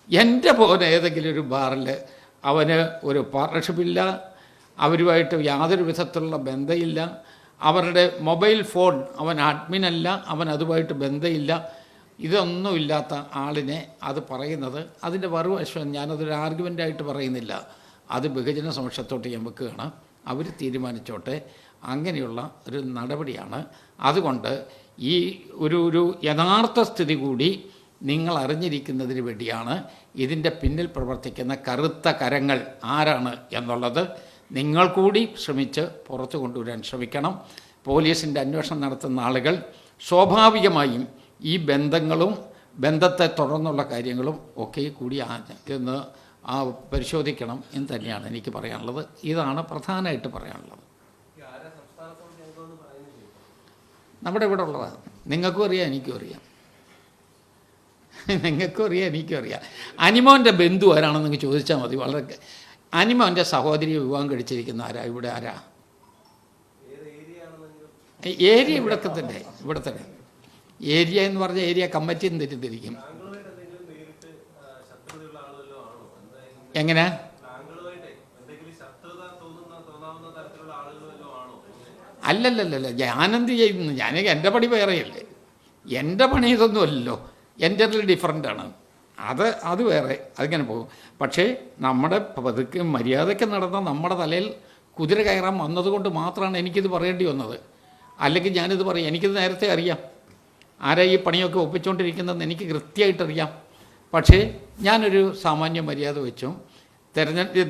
എൻ്റെ പോലെ ഏതെങ്കിലും ഒരു ബാറിൽ അവന് ഒരു പാർട്ട്ണർഷിപ്പില്ല, അവരുമായിട്ട് യാതൊരു വിധത്തിലുള്ള ബന്ധമില്ല, അവരുടെ മൊബൈൽ ഫോൺ അവൻ അഡ്മിനല്ല, അവൻ അതുമായിട്ട് ബന്ധമില്ല, ഇതൊന്നുമില്ലാത്ത ആളിനെ അത് പറയുന്നത് അതിൻ്റെ മറുവശം ഞാനതൊരു ആർഗ്യുമെൻ്റായിട്ട് പറയുന്നില്ല, അത് ബഹുജന സമക്ഷത്തോട്ട് ഞാൻ വെക്കുകയാണ്. അവർ തീരുമാനിച്ചോട്ടെ. അങ്ങനെയുള്ള ഒരു നടപടിയാണ്. അതുകൊണ്ട് ഈ ഒരു യഥാർത്ഥ സ്ഥിതി കൂടി നിങ്ങൾ അറിഞ്ഞിരിക്കുന്നതിന് വേണ്ടിയാണ് ഇതിൻ്റെ പിന്നിൽ പ്രവർത്തിക്കുന്ന കറുത്ത കരങ്ങൾ ആരാണ് എന്നുള്ളത് നിങ്ങൾ കൂടി ശ്രമിച്ച് പുറത്തു കൊണ്ടുവരാൻ ശ്രമിക്കണം. പോലീസിൻ്റെ അന്വേഷണം നടത്തുന്ന ആളുകൾ സ്വാഭാവികമായും ഈ ബന്ധങ്ങളും ബന്ധത്തെ തുടർന്നുള്ള കാര്യങ്ങളും ഒക്കെ കൂടി എന്ന് പരിശോധിക്കണം എന്ന് തന്നെയാണ് എനിക്ക് പറയാനുള്ളത്. ഇതാണ് പ്രധാനമായിട്ട് പറയാനുള്ളത്. നമ്മുടെ ഇവിടെ ഉള്ളതാണ്. നിങ്ങൾക്കും അറിയാം, എനിക്കും അറിയാം. നിങ്ങൾക്കും അറിയാം, എനിക്കും അറിയാം. അനിമോൻ്റെ ബന്ധു ആരാണെന്ന് നിങ്ങൾക്ക് ചോദിച്ചാൽ മതി. വളരെ അനിമോൻ്റെ സഹോദരിയെ വിവാഹം കഴിച്ചിരിക്കുന്ന ആരാ? ഇവിടെ ആരാ? ഏരിയ ഇവിടൊക്കെ തന്നെ, ഇവിടെ തന്നെ. ഏരിയ എന്ന് പറഞ്ഞ ഏരിയ കമ്മിറ്റി എന്ന് തെറ്റിദ്ധരിക്കും. എങ്ങനെ? അല്ലല്ലല്ല, ഞാനെന്ത് ചെയ്യുന്നു? എൻ്റെ പണി വേറെയല്ലേ. എൻ്റെ പണി ഇതൊന്നുമല്ലല്ലോ, എൻ്റെ ഡിഫറൻ്റാണ്. അത് വേറെ, അതിങ്ങനെ പോകും. പക്ഷേ നമ്മുടെ പതുക്കെ മര്യാദയ്ക്ക് നടന്ന നമ്മുടെ തലയിൽ കുതിര കയറാൻ വന്നതുകൊണ്ട് മാത്രമാണ് എനിക്കിത് പറയേണ്ടി വന്നത്. അല്ലെങ്കിൽ ഞാനിത് പറയും. എനിക്കിത് നേരത്തെ അറിയാം, ആരാ ഈ പണിയൊക്കെ ഒപ്പിച്ചുകൊണ്ടിരിക്കുന്നതെന്ന് എനിക്ക് കൃത്യമായിട്ടറിയാം. പക്ഷേ ഞാനൊരു സാമാന്യ മര്യാദ വെച്ചും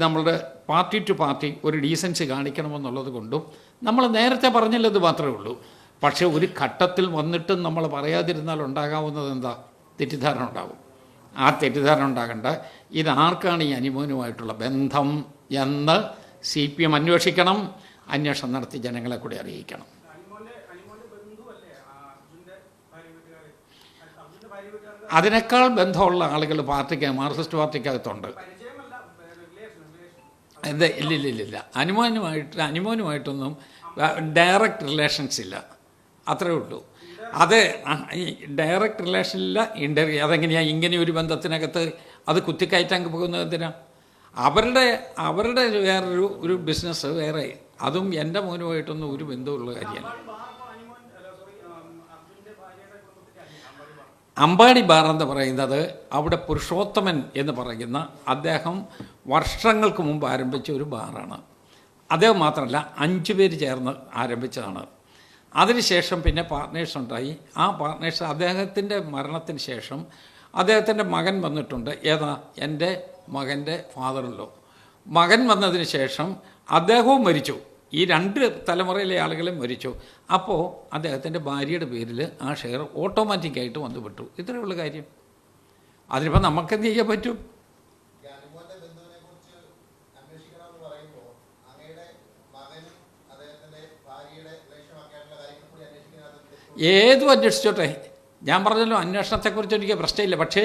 നമ്മളുടെ പാർട്ടി ടു പാർട്ടി ഒരു ഡീസൻസി കാണിക്കണമെന്നുള്ളത് കൊണ്ടും നമ്മൾ നേരത്തെ പറഞ്ഞില്ലത് മാത്രമേ ഉള്ളൂ. പക്ഷേ ഒരു ഘട്ടത്തിൽ വന്നിട്ടും നമ്മൾ പറയാതിരുന്നാൽ ഉണ്ടാകാവുന്നത് എന്താ? തെറ്റിദ്ധാരണ ഉണ്ടാകും. ആ തെറ്റിദ്ധാരണ ഉണ്ടാകേണ്ട. ഇതാർക്കാണ് ഈ അനിമോനുമായിട്ടുള്ള ബന്ധം എന്ന് CPM അന്വേഷിക്കണം. അന്വേഷണം നടത്തി ജനങ്ങളെ കൂടി അറിയിക്കണം. അതിനേക്കാൾ ബന്ധമുള്ള ആളുകൾ പാർട്ടിക്ക്, മാർക്സിസ്റ്റ് പാർട്ടിക്കകത്തുണ്ട്. ഇല്ല, അനിമോനുമായിട്ടൊന്നും ഡയറക്റ്റ് റിലേഷൻസ് ഇല്ല, അത്രേ ഉള്ളൂ. അത് ഡയറക്റ്റ് റിലേഷനില്ല, അതെങ്ങനെയാണ് ഇങ്ങനെ ഒരു ബന്ധത്തിനകത്ത് അത് കുത്തിക്കയറ്റാൻ പോകുന്നത്? എന്തിനാ? അവരുടെ വേറൊരു ബിസിനസ് വേറെ. അതും എൻ്റെ മോനുമായിട്ടൊന്നും ഒരു ബന്ധമുള്ള കാര്യമല്ല. അമ്പാടി ബാർ എന്ന് പറയുന്നത് അവിടെ പുരുഷോത്തമൻ എന്ന് പറയുന്ന അദ്ദേഹം വർഷങ്ങൾക്ക് മുമ്പ് ആരംഭിച്ച ഒരു ബാറാണ്. അദ്ദേഹം മാത്രമല്ല, 5 പേര് ചേർന്ന് ആരംഭിച്ചതാണ്. അതിനുശേഷം പിന്നെ പാർട്ട്നേഴ്സ് ഉണ്ടായി. ആ പാർട്ട്നേഴ്സ് അദ്ദേഹത്തിൻ്റെ മരണത്തിന് ശേഷം അദ്ദേഹത്തിൻ്റെ മകൻ വന്നിട്ടുണ്ട്. ഏതാ? എൻ്റെ മകൻ്റെ ഫാദറിലോ. മകൻ വന്നതിന് ശേഷം അദ്ദേഹവും മരിച്ചു. ഈ 2 തലമുറയിലെ ആളുകളും മരിച്ചു. അപ്പോൾ അദ്ദേഹത്തിൻ്റെ ഭാര്യയുടെ പേരിൽ ആ ഷെയർ ഓട്ടോമാറ്റിക്കായിട്ട് വന്നുപെട്ടു. ഇത്രയേ ഉള്ളൂ കാര്യം. അതിനിപ്പോൾ നമുക്കെന്ത് ചെയ്യാൻ പറ്റും? ഏതും അന്വേഷിച്ചോട്ടെ. ഞാൻ പറഞ്ഞല്ലോ, അന്വേഷണത്തെക്കുറിച്ച് എനിക്ക് പ്രശ്നമില്ല. പക്ഷേ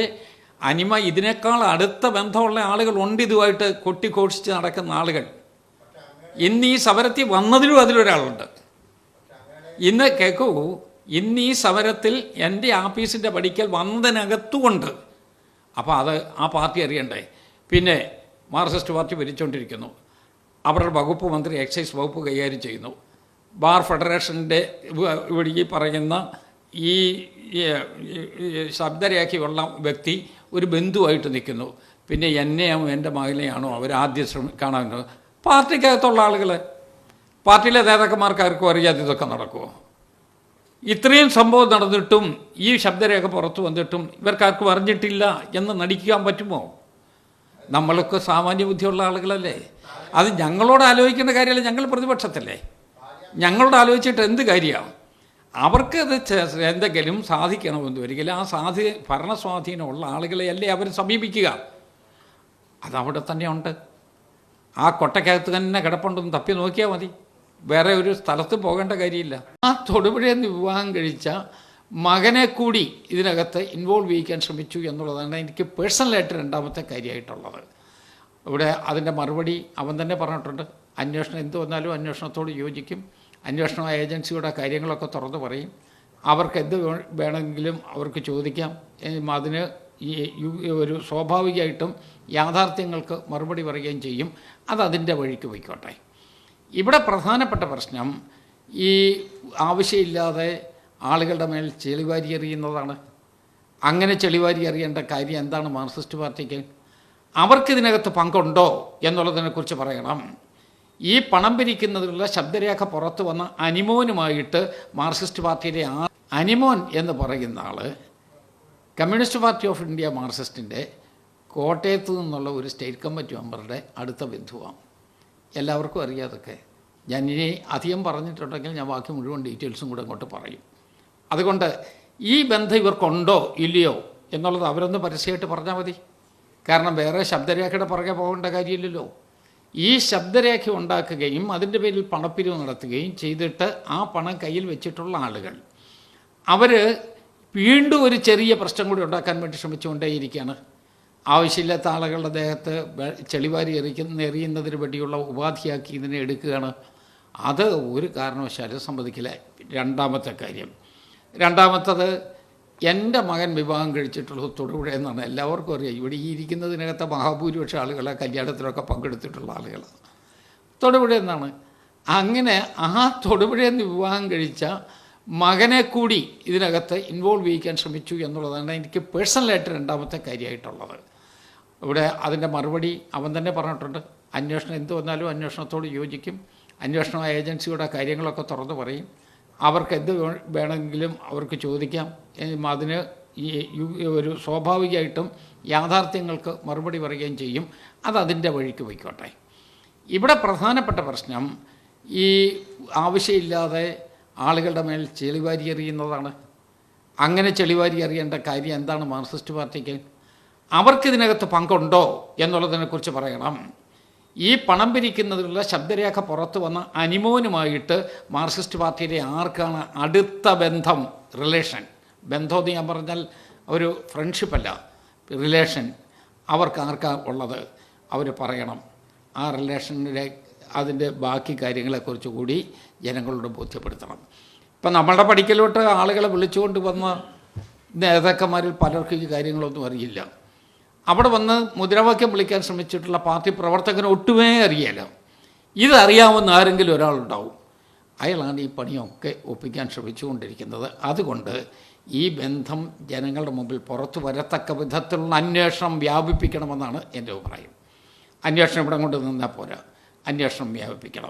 അനിമ ഇതിനേക്കാൾ അടുത്ത ബന്ധമുള്ള ആളുകളുണ്ട്. ഇതുമായിട്ട് കൊട്ടിഘോഷിച്ച് നടക്കുന്ന ആളുകൾ ഇന്ന് ഈ സമരത്തിൽ വന്നതിലും അതിലൊരാളുണ്ട്. ഇന്ന് കേൾക്കൂ, ഇന്ന് ഈ സമരത്തിൽ എൻ്റെ ആഫീസിൻ്റെ പടിക്കൽ വന്നതിനകത്തുകൊണ്ട്. അപ്പോൾ അത് ആ പാർട്ടി അറിയണ്ടേ? പിന്നെ മാർക്സിസ്റ്റ് പാർട്ടി ഭരിച്ചുകൊണ്ടിരിക്കുന്നു. അവരുടെ വകുപ്പ് മന്ത്രി എക്സൈസ് വകുപ്പ് കൈകാര്യം ചെയ്യുന്നു. ബാർ ഫെഡറേഷൻ്റെ ഇവിടെ ഈ പറയുന്ന ഈ ശബ്ദരേഖയുള്ള വ്യക്തി ഒരു ബന്ധുവായിട്ട് നിൽക്കുന്നു. പിന്നെ എന്നെയോ എൻ്റെ മകനെയാണോ അവരാദ്യം കാണാൻ? പാർട്ടിക്കകത്തുള്ള ആളുകൾ, പാർട്ടിയിലെ നേതാക്കന്മാർക്ക് ആർക്കും അറിയാതെ ഇതൊക്കെ നടക്കുമോ? ഇത്രയും സംഭവം നടന്നിട്ടും ഈ ശബ്ദരേഖ പുറത്തു വന്നിട്ടും ഇവർക്കാർക്കും അറിഞ്ഞിട്ടില്ല എന്ന് നടിക്കാൻ പറ്റുമോ? നമ്മളൊക്കെ സാമാന്യ ബുദ്ധിയുള്ള ആളുകളല്ലേ. അത് ഞങ്ങളോട് ആലോചിക്കേണ്ട കാര്യമല്ല. ഞങ്ങൾ പ്രതിപക്ഷത്തല്ലേ. ഞങ്ങളോട് ആലോചിച്ചിട്ട് എന്ത് കാര്യമാണ്? അവർക്ക് അത് എന്തെങ്കിലും സാധിക്കണമെന്ന് വരികില്ല. ആ ഭരണസ്വാധീനമുള്ള ആളുകളെ അല്ലേ അവർ സമീപിക്കുക. അതവിടെ തന്നെ ഉണ്ട്. ആ കൊട്ടയ്ക്കകത്ത് തന്നെ കിടപ്പുണ്ടെന്ന് തപ്പി നോക്കിയാൽ മതി. വേറെ ഒരു സ്ഥലത്ത് പോകേണ്ട കാര്യമില്ല. ആ തൊടുപുഴയിൽ നിന്ന് വിവാഹം കഴിച്ച മകനെ കൂടി ഇതിനകത്ത് ഇൻവോൾവ് ചെയ്യിക്കാൻ ശ്രമിച്ചു എന്നുള്ളതാണ് എനിക്ക് പേഴ്സണലായിട്ട് രണ്ടാമത്തെ കാര്യമായിട്ടുള്ളത്. ഇവിടെ അതിൻ്റെ മറുപടി അവൻ തന്നെ പറഞ്ഞിട്ടുണ്ട്. അന്വേഷണം എന്ത് വന്നാലും അന്വേഷണത്തോട് യോജിക്കും. അന്വേഷണ ഏജൻസിയുടെ കാര്യങ്ങളൊക്കെ തുറന്നു പറയും. അവർക്ക് എന്ത് വേണമെങ്കിലും അവർക്ക് ചോദിക്കാം. അതിന് ഒരു സ്വാഭാവികമായിട്ടും യാഥാർത്ഥ്യങ്ങൾക്ക് മറുപടി പറയുകയും ചെയ്യും. അതതിൻ്റെ വഴിക്ക് പോയിക്കോട്ടെ. ഇവിടെ പ്രധാനപ്പെട്ട പ്രശ്നം ഈ ആവശ്യമില്ലാതെ ആളുകളുടെ മേൽ ചെളിവാരി എറിയുന്നതാണ്. അങ്ങനെ ചെളിവാരി എറിയേണ്ട കാര്യം എന്താണ് മാർക്സിസ്റ്റ് പാർട്ടിക്ക്? അവർക്കിതിനകത്ത് പങ്കുണ്ടോ എന്നുള്ളതിനെക്കുറിച്ച് പറയണം. ഈ പണം പിരിക്കുന്നതിലുള്ള ശബ്ദരേഖ പുറത്തു വന്ന അനിമോനുമായിട്ട് മാർക്സിസ്റ്റ് പാർട്ടിയിലെ അനിമോൻ എന്ന് പറയുന്ന ആൾ കമ്മ്യൂണിസ്റ്റ് പാർട്ടി ഓഫ് ഇന്ത്യ മാർക്സിസ്റ്റിൻ്റെ കോട്ടയത്ത് നിന്നുള്ള ഒരു സ്റ്റേറ്റ് കമ്മിറ്റി മെമ്പറുടെ അടുത്ത ബന്ധുവാണ്. എല്ലാവർക്കും അറിയാതൊക്കെ. ഞാനിനി അധികം പറഞ്ഞിട്ടുണ്ടെങ്കിൽ ഞാൻ ബാക്കി മുഴുവൻ ഡീറ്റെയിൽസും കൂടെ അങ്ങോട്ട് പറയും. അതുകൊണ്ട് ഈ ബന്ധം ഇവർക്കുണ്ടോ ഇല്ലയോ എന്നുള്ളത് അവരൊന്ന് പരസ്യമായിട്ട് പറഞ്ഞാൽ മതി. കാരണം വേറെ ശബ്ദരേഖയുടെ പുറകെ പോകേണ്ട കാര്യമില്ലല്ലോ. ഈ ശബ്ദരേഖ ഉണ്ടാക്കുകയും അതിൻ്റെ പേരിൽ പണപ്പിരിവ് നടത്തുകയും ചെയ്തിട്ട് ആ പണം കയ്യിൽ വെച്ചിട്ടുള്ള ആളുകൾ അവർ വീണ്ടും ഒരു ചെറിയ പ്രശ്നം കൂടി ഉണ്ടാക്കാൻ വേണ്ടി ശ്രമിച്ചുകൊണ്ടേയിരിക്കുകയാണ്. ആവശ്യമില്ലാത്ത ആളുകളുടെ ദേഹത്ത് ചെളിവാരി എറിയുന്നതിന് വേണ്ടിയുള്ള ഉപാധിയാക്കി ഇതിനെ എടുക്കുകയാണ്. അത് ഒരു കാരണവശാലും സമ്മതിക്കില്ല. രണ്ടാമത്തെ കാര്യം, രണ്ടാമത്തത് എൻ്റെ മകൻ വിവാഹം കഴിച്ചിട്ടുള്ളത് തൊടുപുഴ എന്നാണ്. എല്ലാവർക്കും അറിയാം. ഇവിടെ ഈ ഇരിക്കുന്നതിനകത്ത് മഹാഭൂരിപക്ഷ ആളുകളെ കല്യാണത്തിലൊക്കെ പങ്കെടുത്തിട്ടുള്ള ആളുകളാണ്. തൊടുപുഴ എന്നാണ്. അങ്ങനെ ആ തൊടുപുഴയിൽ നിന്ന് വിവാഹം കഴിച്ച മകനെ കൂടി ഇതിനകത്ത് ഇൻവോൾവ് ചെയ്യിക്കാൻ ശ്രമിച്ചു എന്നുള്ളതാണ് എനിക്ക് പേഴ്സണലായിട്ട് രണ്ടാമത്തെ കാര്യമായിട്ടുള്ളത്. ഇവിടെ അതിൻ്റെ മറുപടി അവൻ തന്നെ പറഞ്ഞിട്ടുണ്ട്. അന്വേഷണം എന്ത് വന്നാലും അന്വേഷണത്തോട് യോജിക്കും. അന്വേഷണ ഏജൻസിയുടെ കാര്യങ്ങളൊക്കെ തുറന്നു പറയും. അവർക്ക് എന്ത് വേണമെങ്കിലും അവർക്ക് ചോദിക്കാം. അതിന് ഒരു സ്വാഭാവികമായിട്ടും യാഥാർത്ഥ്യങ്ങൾക്ക് മറുപടി പറയുകയും ചെയ്യും. അതതിൻ്റെ വഴിക്ക് പോയിക്കോട്ടെ. ഇവിടെ പ്രധാനപ്പെട്ട പ്രശ്നം ഈ ആവശ്യമില്ലാതെ ആളുകളുടെ മേൽ ചെളിവാരി എറിയുന്നതാണ്. അങ്ങനെ ചെളിവാരി എറിയേണ്ട കാര്യം എന്താണ് മാർക്സിസ്റ്റ് പാർട്ടിക്ക്? അവർക്കിതിനകത്ത് പങ്കുണ്ടോ എന്നുള്ളതിനെക്കുറിച്ച് പറയണം. ഈ പണം പിരിക്കുന്നതിലുള്ള ശബ്ദരേഖ പുറത്തു വന്ന അനിമോനുമായിട്ട് മാർക്സിസ്റ്റ് പാർട്ടിയിലെ ആർക്കാണ് അടുത്ത ബന്ധം, റിലേഷൻ? ബന്ധമെന്ന് ഞാൻ പറഞ്ഞാൽ ഒരു ഫ്രണ്ട്ഷിപ്പല്ല, റിലേഷൻ. അവർക്ക് ആർക്കാ ഉള്ളത് അവർ പറയണം. ആ റിലേഷനിലെ അതിൻ്റെ ബാക്കി കാര്യങ്ങളെക്കുറിച്ച് കൂടി ജനങ്ങളോട് ബോധ്യപ്പെടുത്തണം. ഇപ്പം നമ്മളുടെ പഠിക്കലോട്ട് ആളുകളെ വിളിച്ചുകൊണ്ട് വന്ന നേതാക്കന്മാരിൽ പലർക്കും ഈ കാര്യങ്ങളൊന്നും അറിയില്ല. അവിടെ വന്ന് മുദ്രാവാക്യം വിളിക്കാൻ ശ്രമിച്ചിട്ടുള്ള പാർട്ടി പ്രവർത്തകന് ഒട്ടുമേ അറിയില്ല. ഇതറിയാവുന്ന ആരെങ്കിലും ഒരാളുണ്ടാവും. അയാളാണ് ഈ പണിയൊക്കെ ഒപ്പിക്കാൻ ശ്രമിച്ചുകൊണ്ടിരിക്കുന്നത്. അതുകൊണ്ട് ഈ ബന്ധം ജനങ്ങളുടെ മുമ്പിൽ പുറത്തു വരത്തക്ക വിധത്തിലുള്ള അന്വേഷണം വ്യാപിപ്പിക്കണമെന്നാണ് എൻ്റെ അഭിപ്രായം. അന്വേഷണം ഇവിടെ കൊണ്ട് നിന്നാൽ പോരാ, അന്വേഷണം വ്യാപിപ്പിക്കണം.